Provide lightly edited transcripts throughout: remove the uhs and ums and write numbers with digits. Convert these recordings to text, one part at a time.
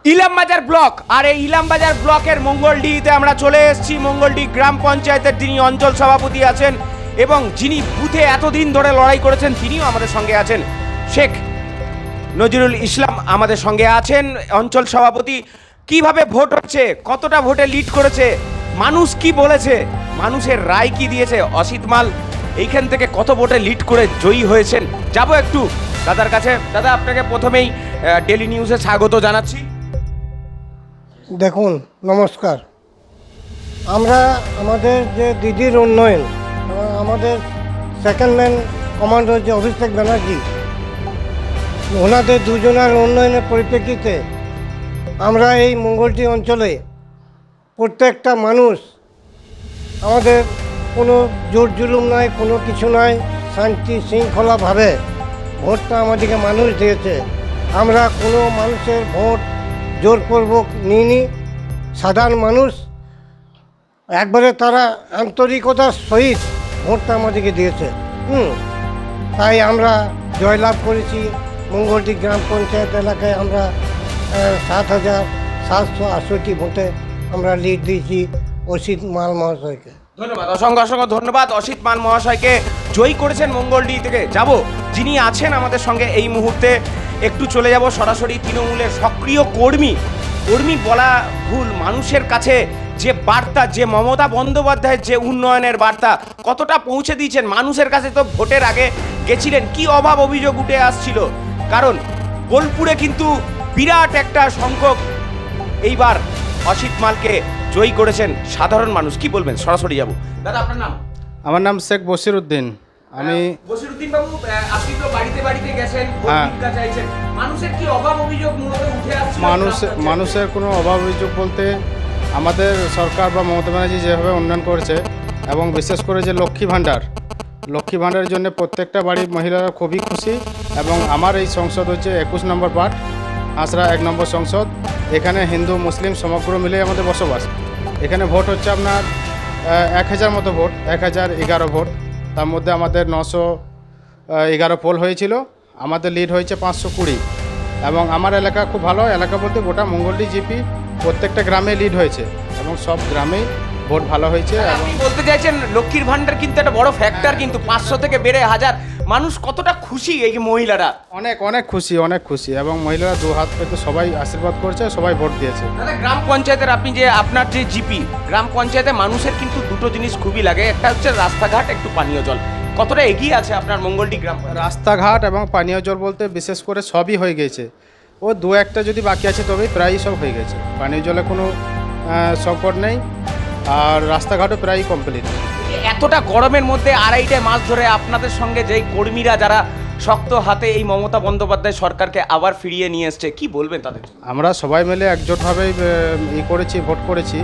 Ilambazar block, আর এই ইলামবাজার ব্লকের মঙ্গলডিহিতে আমরা চলে এসেছি। মঙ্গলডি গ্রাম পঞ্চায়েতের যিনি অঞ্চল সভাপতি আছেন এবং যিনি বুথে এতদিন ধরে লড়াই করেছেন তিনিও আমাদের সঙ্গে আছেন। শেখ নজরুল ইসলাম আমাদের সঙ্গে আছেন, অঞ্চল সভাপতি। কিভাবে ভোট হচ্ছে, কতটা ভোটে লিড করেছে, মানুষ কি বলেছে, মানুষের রায় কি দিয়েছে, অসিত মাল এইখান থেকে কত ভোটে লিড করে জয়ী হয়েছেন, যাবো একটু দাদার কাছে। দাদা, আপনাকে প্রথমেই ডেলি নিউজে স্বাগত জানাচ্ছি। দেখুন, নমস্কার। আমরা আমাদের যে দিদির উন্নয়ন, আমাদের সেকেন্ড ম্যান কমান্ডার যে অভিষেক ব্যানার্জি, ওনাদের দুজনের উন্নয়নের পরিপ্রেক্ষিতে আমরা এই মঙ্গলটি অঞ্চলে প্রত্যেকটা মানুষ, আমাদের কোনো জোর জুলুম নয়, কোনো কিছু নয়, শান্তি শৃঙ্খলাভাবে ভোটটা আমাদেরকে মানুষ দিয়েছে। আমরা কোনো মানুষের ভোট জোরপূর্বক নিইনি। সাধারণ মানুষ একবারে তারা আন্তরিকতার সহিত ভোটটা আমাদেরকে দিয়েছে। তাই আমরা জয়লাভ করেছি। মঙ্গলটি গ্রাম পঞ্চায়েত এলাকায় আমরা 7,768 ভোটে আমরা লিড দিয়েছি অসিত মাল মহাশয়কে। ধন্যবাদ, অসংখ্য অসংখ্য ধন্যবাদ। অসিত মাল মহাশয়কে জয়ী করেছেন মঙ্গলডি থেকে। যাব যিনি আছেন আমাদের সঙ্গে এই মুহূর্তে, একটু চলে যাব সরাসরি তৃণমূলের সক্রিয় কর্মী বলা ভুল, মানুষের কাছে যে বার্তা, যে মমতা বন্দ্যোপাধ্যায়ের যে উন্নয়নের বার্তা কতটা পৌঁছে দিয়েছেন মানুষের কাছে। তো ভোটের আগে গেছিলেন, কি অভাব অভিযোগ উঠে আসছিল, কারণ বোলপুরে কিন্তু বিরাট একটা সংখ্যক এইবার অসিত মালকে জয়ী করেছেন সাধারণ মানুষ। কি বলবেন, সরাসরি যাব। দাদা, আপনার নাম? আমার নাম শেখ বশির উদ্দিন। আমি বশিরউদ্দিন বাবু, আপনি তো বাড়িতে বাড়িতে গেছেন, ভোট ভিক্ষা চাইছেন, মানুষের কি অভাব অভিযোগ মূলত উঠে আসছে? মানুষের কোনো অভাব অভিযোগ বলতে আমাদের সরকার বা মমতা ব্যানার্জি যেভাবে উন্নয়ন করেছে, এবং বিশেষ করে যে লক্ষ্মী ভাণ্ডারের জন্য প্রত্যেকটা বাড়ির মহিলারা খুবই খুশি। এবং আমার এই সংসদ হচ্ছে 21 নম্বর পার্ট, হাঁসরা 1 নম্বর সংসদ। এখানে হিন্দু মুসলিম সমগ্র মিলে আমাদের বসবাস। এখানে ভোট হচ্ছে আপনার 1000 মতো ভোট, 1011 ভোট। তার মধ্যে আমাদের 911 পোল হয়েছিল, আমাদের লিড হয়েছে 520। এবং আমার এলাকা খুব ভালো এলাকা বলতে গোটা মঙ্গলডি জিপি প্রত্যেকটা গ্রামে লিড হয়েছে এবং সব গ্রামেই ভোট ভালো হয়েছে। এবং আপনি বলতে চাইছেন লক্ষ্মীর ভাণ্ডার কিন্তু একটা বড় ফ্যাক্টর, কিন্তু 500 থেকে বেড়ে 1000, মানুষ কতটা খুশি এই মহিলারা? অনেক খুশি এবং মহিলারা দু হাত পেতে সবাই আশীর্বাদ করছে, সবাই ভোট দিয়েছে। দাদা, গ্রাম পঞ্চায়েতের আপনি যে আপনার যে জিপি, গ্রাম পঞ্চায়েতে মানুষের কিন্তু দুটো জিনিস খুবই লাগে, একটা হচ্ছে রাস্তাঘাট, একটু পানীয় জল। কতটা এগিয়ে আছে আপনার মঙ্গলডি গ্রাম? রাস্তাঘাট এবং পানীয় জল বলতে বিশেষ করে সবই হয়ে গেছে। ও দু একটা যদি বাকি আছে তবে প্রায়ই সব হয়ে গেছে। পানীয় জলে কোনো সংকট নেই, আর রাস্তাঘাটও প্রায় কমপ্লিট। এতটা গরমের মধ্যে আড়াইটায় মাস ধরে আপনাদের সঙ্গে যেই কর্মীরা যারা শক্ত হাতে এই মমতা বন্দ্যোপাধ্যায় সরকারকে আবার ফিরিয়ে নিয়ে এসছে, কি বলবেন তাদের? আমরা সবাই মিলে একজোটভাবেই ভোট করেছি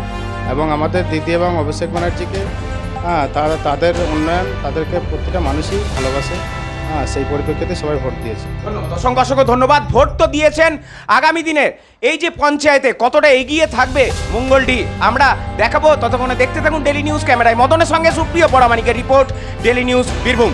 এবং আমাদের দিদি এবং অভিষেক ব্যানার্জিকে তাদের উন্নয়ন, তাদেরকে প্রতিটা মানুষই ভালোবাসে। সেই পরিপ্রেক্ষিতে সবাই ভোট দিয়েছে। ধন্যবাদ, অসংখ্য ধন্যবাদ। ভোট তো দিয়েছেন, আগামী দিনের এই যে পঞ্চায়েতে কতটা এগিয়ে থাকবে মঙ্গলডি আমরা দেখাবো। ততক্ষণে দেখতে থাকুন ডেলি নিউজ। ক্যামেরায় মদনের সঙ্গে সুপ্রিয় পরামানিকের রিপোর্ট, ডেলি নিউজ বীরভূম।